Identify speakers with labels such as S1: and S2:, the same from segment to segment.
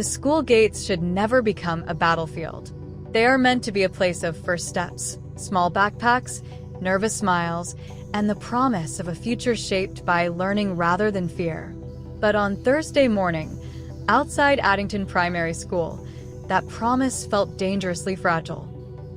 S1: The school gates should never become a battlefield. They are meant to be a place of first steps, small backpacks, nervous smiles, and the promise of a future shaped by learning rather than fear. But on Thursday morning, outside Addington Primary School, that promise felt dangerously fragile.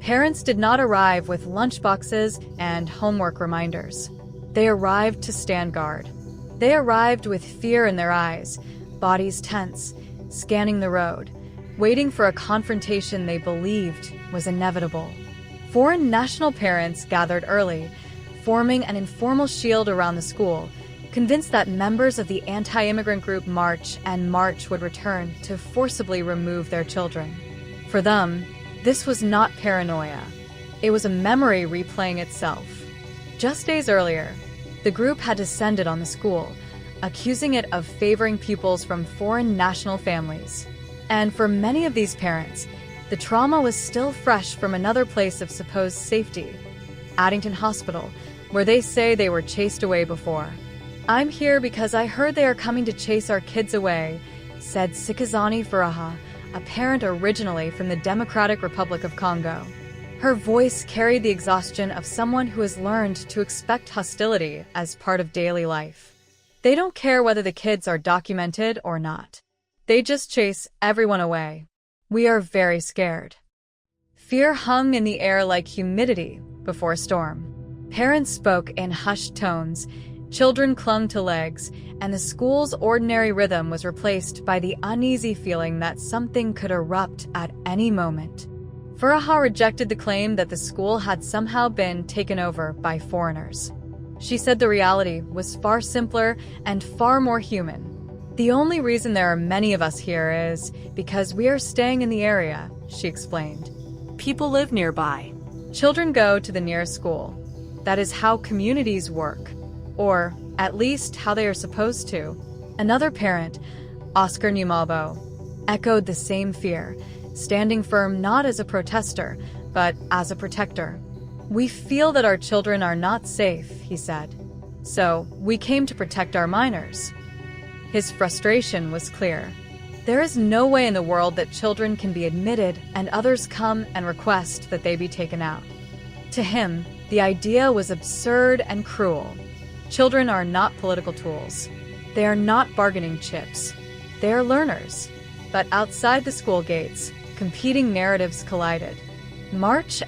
S1: Parents did not arrive with lunchboxes and homework reminders. They arrived to stand guard. They arrived with fear in their eyes, bodies tense, scanning the road, waiting for a confrontation they believed was inevitable. Foreign national parents gathered early, forming an informal shield around the school, convinced that members of the anti-immigrant group March would return to forcibly remove their children. For them, this was not paranoia. It was a memory replaying itself. Just days earlier, the group had descended on the school, accusing it of favoring pupils from foreign national families. And for many of these parents, the trauma was still fresh from another place of supposed safety, Addington Hospital, where they say they were chased away before. "I'm here because I heard they are coming to chase our kids away," said Sikazani Faraha, a parent originally from the Democratic Republic of Congo. Her voice carried the exhaustion of someone who has learned to expect hostility as part of daily life. They don't care whether the kids are documented or not. They just chase everyone away. "We are very scared." Fear hung in the air like humidity before a storm. Parents spoke in hushed tones, children clung to legs, and the school's ordinary rhythm was replaced by the uneasy feeling that something could erupt at any moment. Faraha rejected the claim that the school had somehow been taken over by foreigners. She said the reality was far simpler and far more human. "The only reason there are many of us here is because we are staying in the area," she explained. "People live nearby. Children go to the nearest school. That is how communities work, or at least how they are supposed to." Another parent, Oscar Numabo, echoed the same fear, standing firm not as a protester, but as a protector. "We feel that our children are not safe," he said. "So we came to protect our minors." His frustration was clear. There is no way in the world that children can be admitted and others come and request that they be taken out. To him, the idea was absurd and cruel. Children are not political tools. They are not bargaining chips. They are learners. But outside the school gates, competing narratives collided. March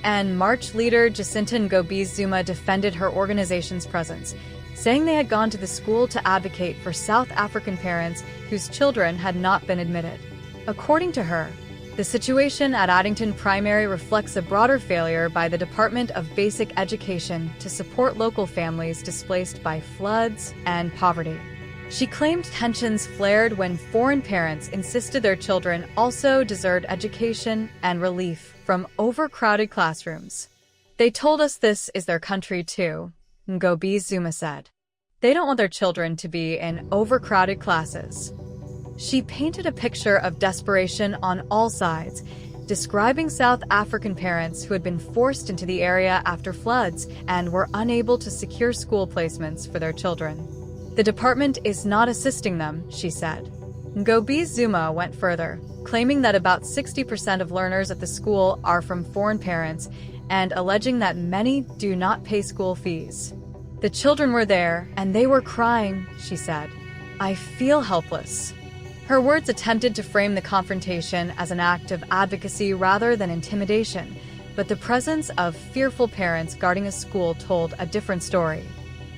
S1: leader Jacinta Ngozi Zuma defended her organization's presence, saying they had gone to the school to advocate for South African parents whose children had not been admitted. According to her, the situation at Addington Primary reflects a broader failure by the Department of Basic Education to support local families displaced by floods and poverty. She claimed tensions flared when foreign parents insisted their children also deserved education and relief from overcrowded classrooms. "They told us this is their country too," Ngozi Zuma said. "They don't want their children to be in overcrowded classes." She painted a picture of desperation on all sides, describing South African parents who had been forced into the area after floods and were unable to secure school placements for their children. "The department is not assisting them," she said. Ngozi Zuma went further, claiming that about 60% of learners at the school are from foreign parents and alleging that many do not pay school fees. "The children were there, and they were crying," she said. "I feel helpless." Her words attempted to frame the confrontation as an act of advocacy rather than intimidation, but the presence of fearful parents guarding a school told a different story.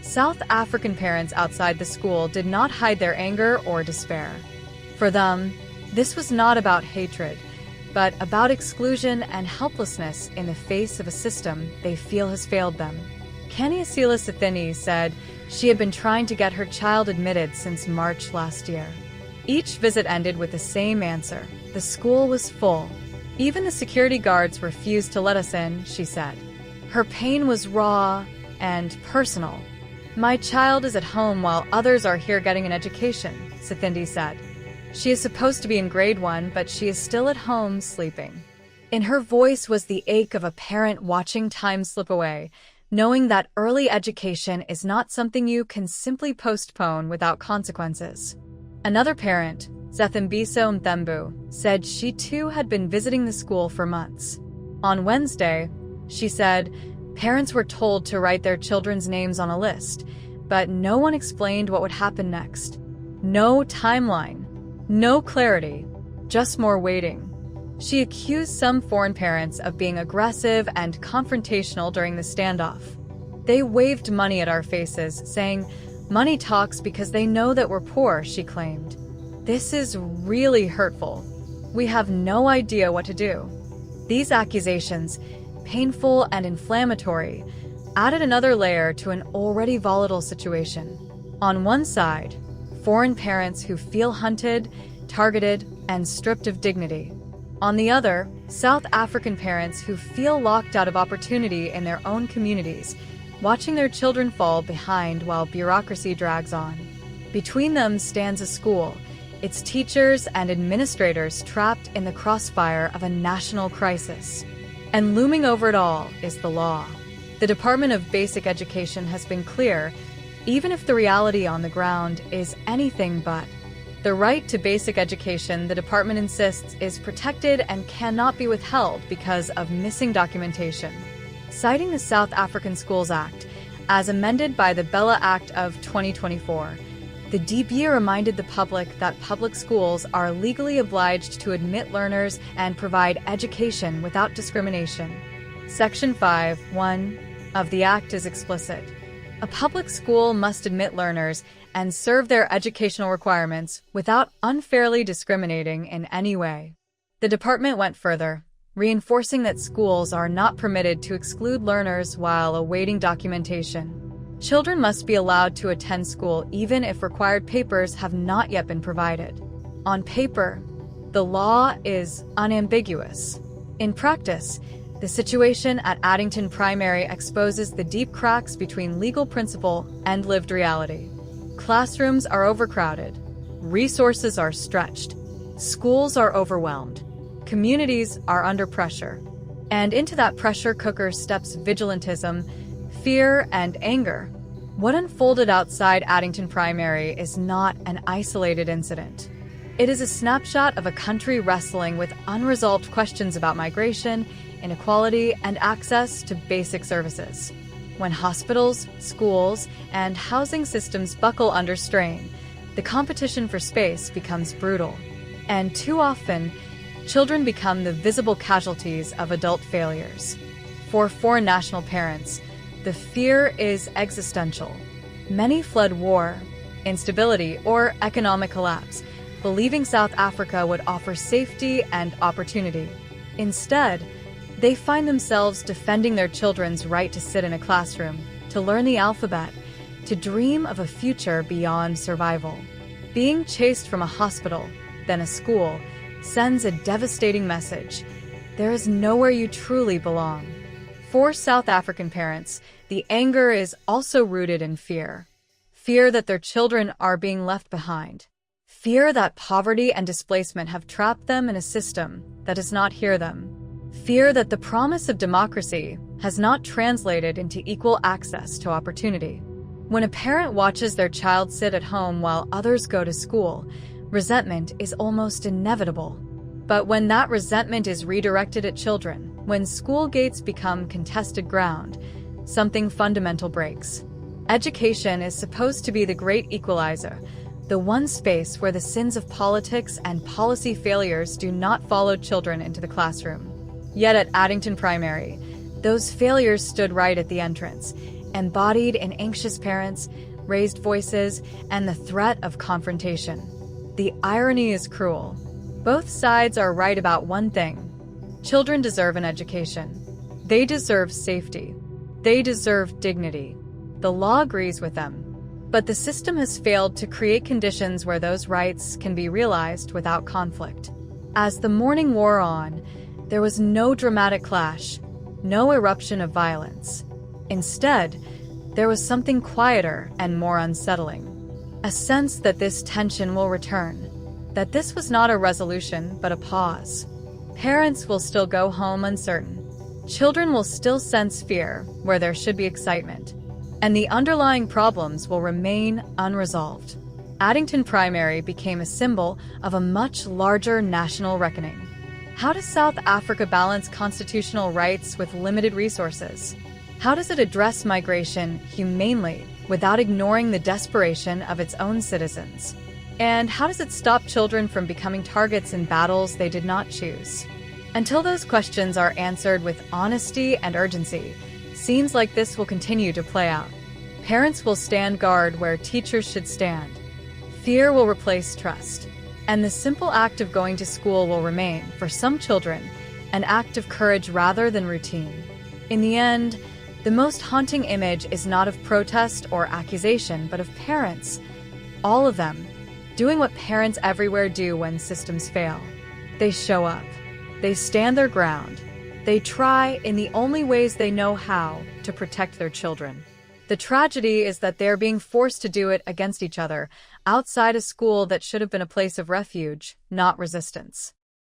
S1: South African parents outside the school did not hide their anger or despair. For them, this was not about hatred, but about exclusion and helplessness in the face of a system they feel has failed them. Kaniasila Sithini said she had been trying to get her child admitted since March last year. Each visit ended with the same answer: the school was full. "Even the security guards refused to let us in," she said. Her pain was raw and personal. "My child is at home while others are here getting an education," Sithindi said. "She is supposed to be in grade 1, but she is still at home sleeping." In her voice was the ache of a parent watching time slip away, knowing that early education is not something you can simply postpone without consequences. Another parent, Zethembiso Mthembu, said she too had been visiting the school for months. On Wednesday, she said, parents were told to write their children's names on a list, but no one explained what would happen next. No timeline, no clarity, just more waiting. She accused some foreign parents of being aggressive and confrontational during the standoff. They waved money at our faces, saying, "Money talks because they know that we're poor," she claimed. This is really hurtful. We have no idea what to do. These accusations, painful and inflammatory, added another layer to an already volatile situation. On one side, foreign parents who feel hunted, targeted, and stripped of dignity. On the other, South African parents who feel locked out of opportunity in their own communities, watching their children fall behind while bureaucracy drags on. Between them stands a school, its teachers and administrators trapped in the crossfire of a national crisis. And looming over it all is the law. The Department of Basic Education has been clear, even if the reality on the ground is anything but. The right to basic education, the department insists, is protected and cannot be withheld because of missing documentation. Citing the South African Schools Act, as amended by the Bella Act of 2024, the DBA reminded the public that public schools are legally obliged to admit learners and provide education without discrimination. Section 5(1) of the Act is explicit. A public school must admit learners and serve their educational requirements without unfairly discriminating in any way. The department went further, reinforcing that schools are not permitted to exclude learners while awaiting documentation. Children must be allowed to attend school even if required papers have not yet been provided. On paper, the law is unambiguous. In practice, the situation at Addington Primary exposes the deep cracks between legal principle and lived reality. Classrooms are overcrowded, resources are stretched, schools are overwhelmed, communities are under pressure. And into that pressure cooker steps vigilantism, fear, and anger. What unfolded outside Addington Primary is not an isolated incident. It is a snapshot of a country wrestling with unresolved questions about migration, inequality, and access to basic services. When hospitals, schools, and housing systems buckle under strain, the competition for space becomes brutal. And too often, children become the visible casualties of adult failures. For foreign national parents, the fear is existential. Many fled war, instability, or economic collapse, believing South Africa would offer safety and opportunity. Instead, they find themselves defending their children's right to sit in a classroom, to learn the alphabet, to dream of a future beyond survival. Being chased from a hospital, then a school, sends a devastating message. There is nowhere you truly belong. For South African parents, the anger is also rooted in fear. Fear that their children are being left behind. Fear that poverty and displacement have trapped them in a system that does not hear them. Fear that the promise of democracy has not translated into equal access to opportunity. When a parent watches their child sit at home while others go to school, resentment is almost inevitable. But when that resentment is redirected at children, when school gates become contested ground, something fundamental breaks. Education is supposed to be the great equalizer, the one space where the sins of politics and policy failures do not follow children into the classroom. Yet at Addington Primary, those failures stood right at the entrance, embodied in anxious parents, raised voices, and the threat of confrontation. The irony is cruel. Both sides are right about one thing. Children deserve an education. They deserve safety. They deserve dignity. The law agrees with them. But the system has failed to create conditions where those rights can be realized without conflict. As the morning wore on, there was no dramatic clash, no eruption of violence. Instead, there was something quieter and more unsettling. A sense that this tension will return, that this was not a resolution but a pause. Parents will still go home uncertain. Children will still sense fear where there should be excitement. And the underlying problems will remain unresolved. Addington Primary became a symbol of a much larger national reckoning. How does South Africa balance constitutional rights with limited resources? How does it address migration humanely without ignoring the desperation of its own citizens? And how does it stop children from becoming targets in battles they did not choose? Until those questions are answered with honesty and urgency, scenes like this will continue to play out. Parents will stand guard where teachers should stand. Fear will replace trust. And the simple act of going to school will remain, for some children, an act of courage rather than routine. In the end, the most haunting image is not of protest or accusation, but of parents, all of them, doing what parents everywhere do when systems fail. They show up. They stand their ground. They try, in the only ways they know how, to protect their children. The tragedy is that they're being forced to do it against each other, outside a school that should have been a place of refuge, not resistance.